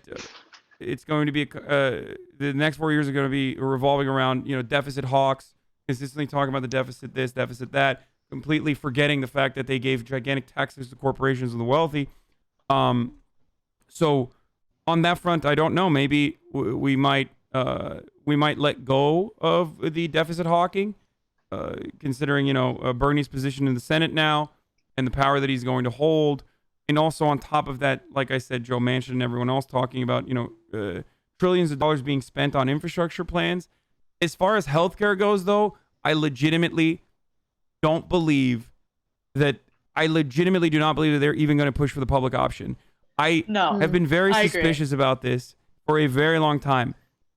it's going to be the next 4 years are going to be revolving around deficit hawks, consistently talking about the deficit this, deficit that, completely forgetting the fact that they gave gigantic taxes to corporations and the wealthy. So on that front, I don't know. Maybe we might let go of the deficit hawking, considering Bernie's position in the Senate now and the power that he's going to hold, and also on top of that, like I said, Joe Manchin and everyone else talking about trillions of dollars being spent on infrastructure plans. As far as healthcare goes, though, I legitimately do not believe that they're even going to push for the public option. I have been very suspicious about this for a very long time.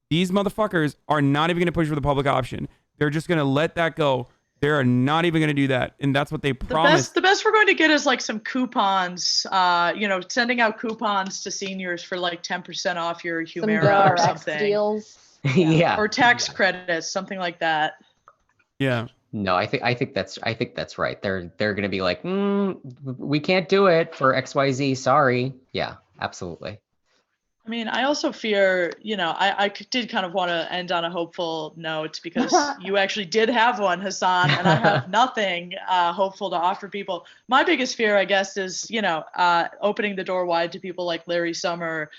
These motherfuckers are not even going to push for the public option. They're just going to let that go. They're not even going to do that. And that's what they promised. The best we're going to get is like some coupons, sending out coupons to seniors for like 10% off your Humira or something. Deals. Yeah. Or tax credits, something like that. Yeah. No, I think that's right. They're going to be like, we can't do it for XYZ. Sorry. Yeah, absolutely. I mean, I also fear, I did kind of want to end on a hopeful note because you actually did have one, Hassan, and I have nothing hopeful to offer people. My biggest fear, I guess, is, opening the door wide to people like Larry Summer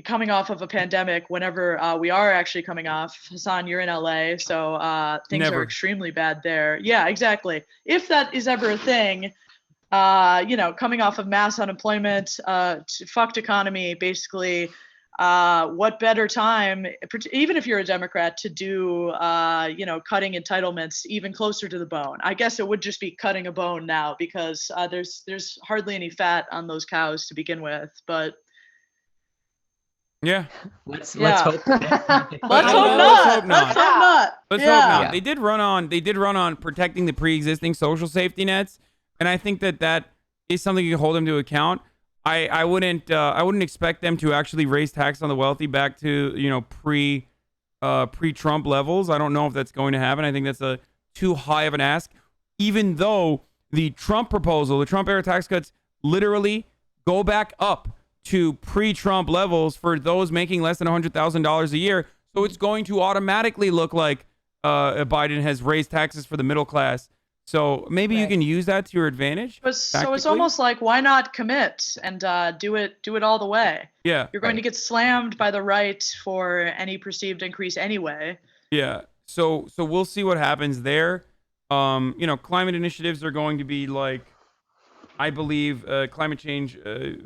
coming off of a pandemic whenever we are actually coming off. Hassan, you're in LA, so things are extremely bad there. Yeah, exactly. If that is ever a thing, coming off of mass unemployment, fucked economy, basically, what better time, even if you're a Democrat, to do, cutting entitlements even closer to the bone? I guess it would just be cutting a bone now because there's hardly any fat on those cows to begin with, but. Yeah. Let's hope. Let's hope not. They did run on protecting the pre-existing social safety nets, and I think that is something you can hold them to account. I wouldn't expect them to actually raise tax on the wealthy back to pre-Trump levels. I don't know if that's going to happen. I think that's too high of an ask, even though the Trump proposal, the Trump era tax cuts, literally go back up to pre-Trump levels for those making less than $100,000 a year. So it's going to automatically look like Biden has raised taxes for the middle class. So maybe you can use that to your advantage. So it's almost like, why not commit and do it all the way? Yeah. You're going to get slammed by the right for any perceived increase anyway. Yeah. So we'll see what happens there. Climate initiatives are going to be like, I believe climate change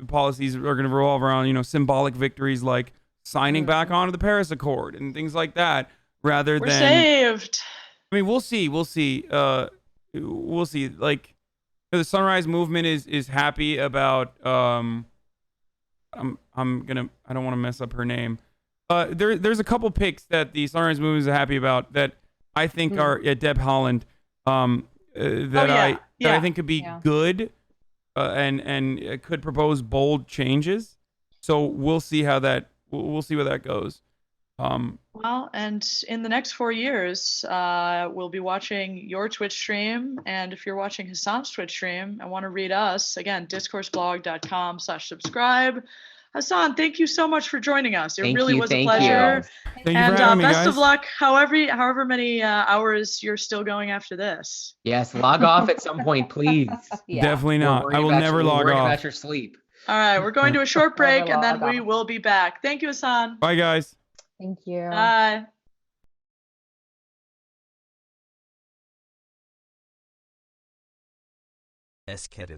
policies are going to revolve around, symbolic victories like signing back onto the Paris Accord and things like that, rather We're than saved. I mean, we'll see. Like, the Sunrise Movement is happy about. I don't want to mess up her name. There's a couple picks that the Sunrise Movement is happy about that I think are Deb Haaland. I think could be good. And could propose bold changes. So we'll see how that goes. Well, and in the next 4 years, we'll be watching your Twitch stream. And if you're watching Hassan's Twitch stream and want to read us, again, discourseblog.com/subscribe. Hassan, thank you so much for joining us. It really was a pleasure. Thank you for having me, best guys. of luck, however many hours you're still going after this. Yes, log off at some point, please. Definitely not. I will never log off. About your sleep. All right, we're going to a short break, and then we will be back. Thank you, Hassan. Bye, guys. Thank you. Bye.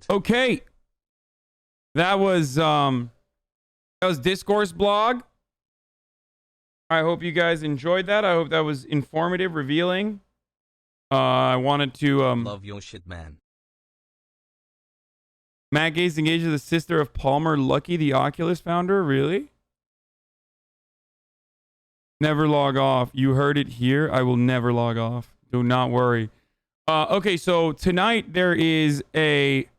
Okay. That was Discourse Blog. I hope you guys enjoyed that. I hope that was informative, revealing. I wanted to love your shit, man. Matt Gaetz engaged with the sister of Palmer Luckey, the Oculus founder. Really? Never log off. You heard it here. I will never log off. Do not worry. Okay, so tonight there is a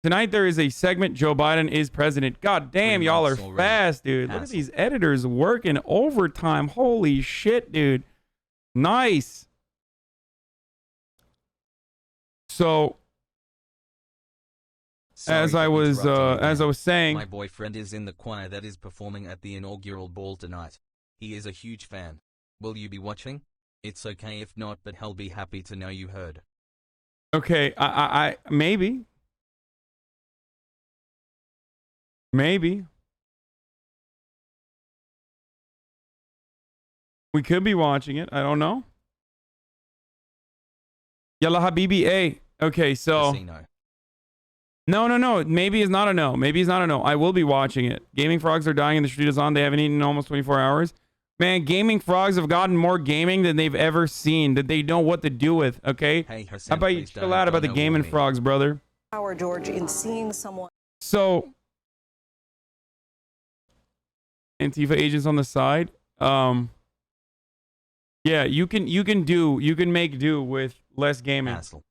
segment. Joe Biden is president. God damn, y'all are fast, dude. Look at these editors working overtime. Holy shit, dude. Nice. So, as I was saying, my boyfriend is in the choir that is performing at the inaugural ball tonight. He is a huge fan. Will you be watching? It's okay if not, but he'll be happy to know you heard. Okay, I maybe. Maybe. We could be watching it. I don't know. Yalla Habibi A. Okay, so. No. Maybe it's not a no. Maybe it's not a no. I will be watching it. Gaming frogs are dying and the street is on. They haven't eaten in almost 24 hours. Man, gaming frogs have gotten more gaming than they've ever seen, that they know what to do with, okay? Hey, Hassan, how about you chill out about the gaming frogs, brother? Power, George, in seeing someone. So, Antifa agents on the side. Yeah, you can make do with less gaming. Hassle.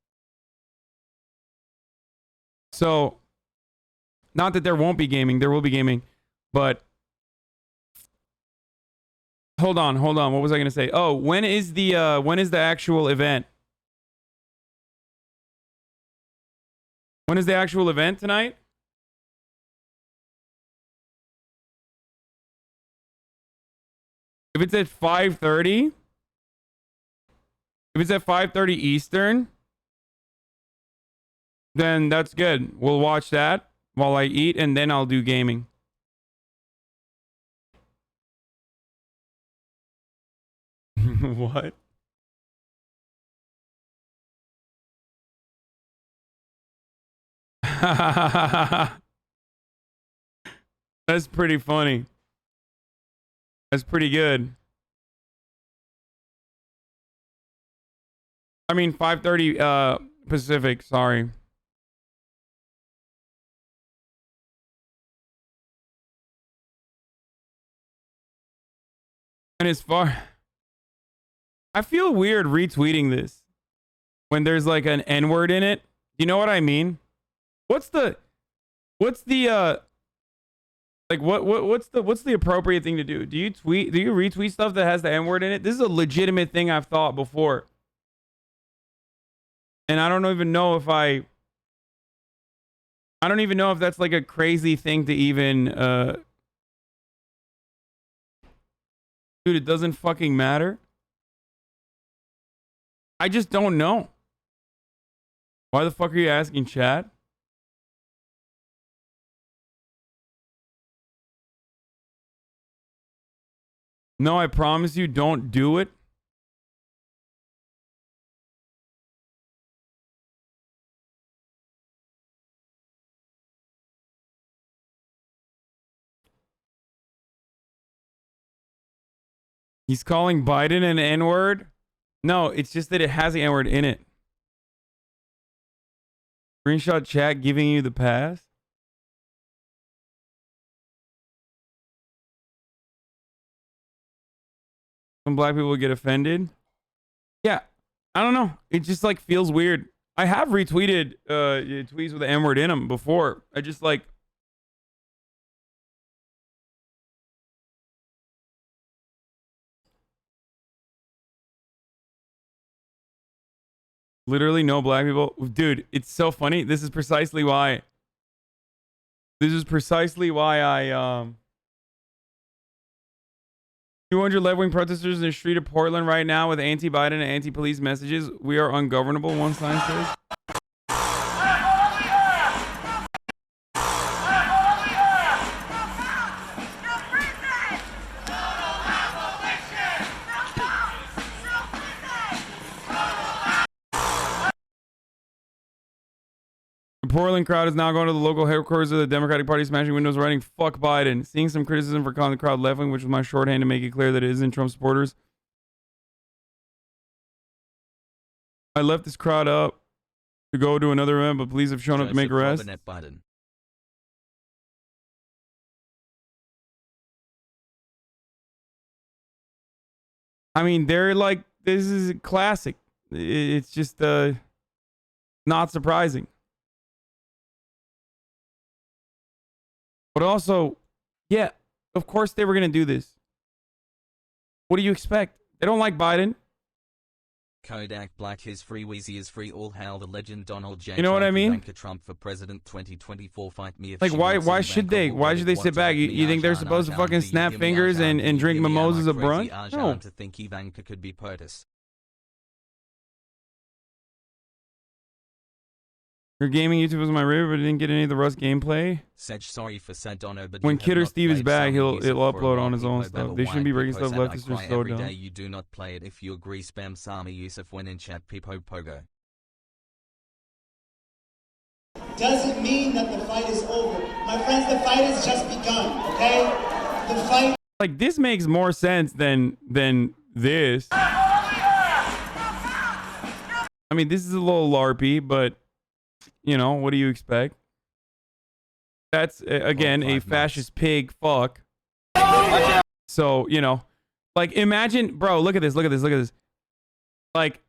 So, not that there won't be gaming, there will be gaming, but hold on. What was I going to say? Oh, when is the actual event? When is the actual event tonight? If it's at 5:30, if it's at 5:30 Eastern, then that's good. We'll watch that while I eat, and then I'll do gaming. What? That's pretty funny. That's pretty good. I mean, 5:30 Pacific, sorry. And as far... I feel weird retweeting this when there's like an N-word in it. You know what I mean? What's the appropriate thing to do? Do you retweet stuff that has the N-word in it? This is a legitimate thing I've thought before. And I don't even know if I don't even know if that's like a crazy thing to even dude, it doesn't fucking matter. I just don't know. Why the fuck are you asking, chat? No, I promise you, don't do it. He's calling Biden an N-word? No, it's just that it has the N-word in it. Screenshot chat giving you the pass? Some black people get offended. Yeah, I don't know. It just like feels weird. I have retweeted tweets with the N-word in them before. I just like... Literally no black people. Dude, it's so funny. This is precisely why. This is precisely why I 200 left-wing protesters in the street of Portland right now with anti-Biden and anti-police messages. We are ungovernable, one sign says. The Portland crowd is now going to the local headquarters of the Democratic Party, smashing windows, writing "fuck Biden." Seeing some criticism for calling the crowd left-wing, which was my shorthand to make it clear that it isn't Trump supporters. I left this crowd up to go to another event, but police have shown up to make arrests. I mean, they're like, this is classic. It's just not surprising. But also, yeah, of course they were going to do this. What do you expect? They don't like Biden. Kodak Black is free, Weezy is free, all hail the legend Donald J. You know what I mean? Ivanka Trump for president 2024, fight me if like, why should they? Why should they sit back? You think they're supposed to fucking snap fingers and drink mimosas at brunch? No. To think Ivanka could be POTUS. Your gaming YouTube was my favorite, but I didn't get any of the Rust gameplay. Sedge, sorry for Sadono, but when Kidder Steve is back, he'll upload on his own stuff. They shouldn't be breaking stuff left. It's just so dumb. You do not play it. If you agree, spam Sami Yusuf when in chat. Pipo Pogo. Doesn't mean that the fight is over. My friends, the fight has just begun, okay? The fight... Like, this makes more sense than this. I mean, this is a little LARPy, but... You know, what do you expect? That's, again, a fascist pig fuck. So, you know, like, imagine, bro, look at this. Like,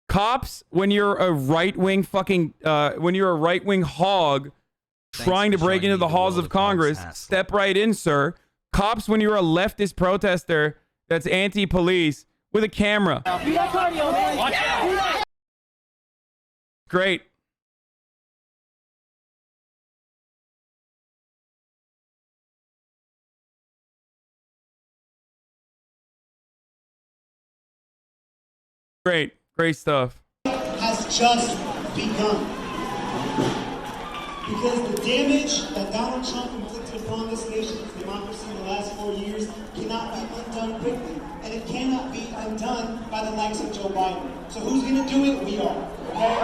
cops, when you're a right-wing fucking, when you're a right-wing hog trying to break into the halls of Congress, step right in, sir. Cops, when you're a leftist protester that's anti-police with a camera. Great. Great stuff. Has just begun. Because the damage that Donald Trump inflicted upon this nation's democracy in the last 4 years cannot be undone quickly. And it cannot be undone by the likes of Joe Biden. So who's going to do it? We are. Okay?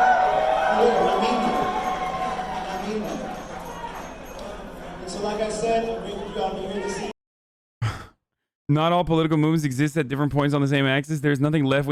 We are. I mean that. And so like I said, I'm grateful for y'all being here this evening. Not all political movements exist at different points on the same axis. There's nothing left